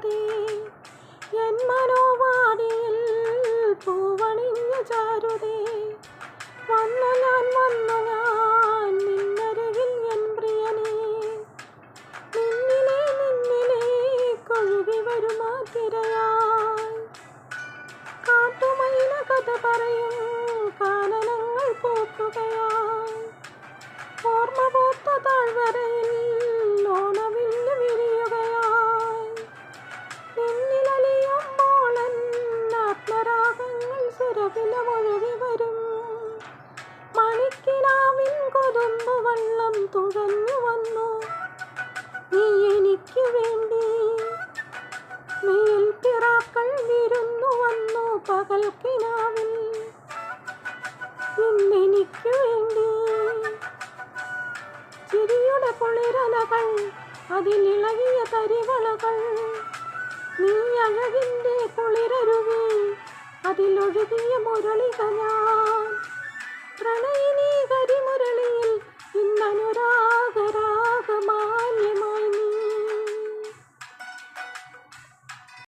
ചാരുതേ N മനോവാടിയിൽ പൂവണിഞ്ഞ ചാരുതേ വന്നു ഞാൻ നിന്നരികിൽ N പ്രിയനേ നിന്നിലേ കൊഴുകി വരുമാ തിരയായി കാട്ടുമൈന കഥ പറയും കാനനങ്ങൾ പൂക്കുകയായി ഓർമ്മ പൂത്ത താഴ്വരയിൽ ഓണവില്ല് വിരിയുകയായി നിന്നിലലിയുമ്പോൾ ആത്മരാഗങ്ങൾ സുരഭിലമൊഴുകി വരും മണിക്കിനാവിൻ കൊതുമ്പ് വള്ളം തുഴഞ്ഞു വന്നു നീ എനിക്ക് വേണ്ടി മേൽപ്പിറാക്കൾ വിരുന്നു വന്നു പകൽക്കിനാവിൽ ഇന്നെനിക്ക് വേണ്ടി ചിരിയുടെ കുളിരലകൾ അതിലിളകിയ തരിവളകൾ നീ അഴകിൻ്റെ കുളിരരുവി അതിലൊഴുകിയ മുരളിക ഞാൻ പ്രണയിനി കരിമുരളിയിൽ ഇന്നനുരാ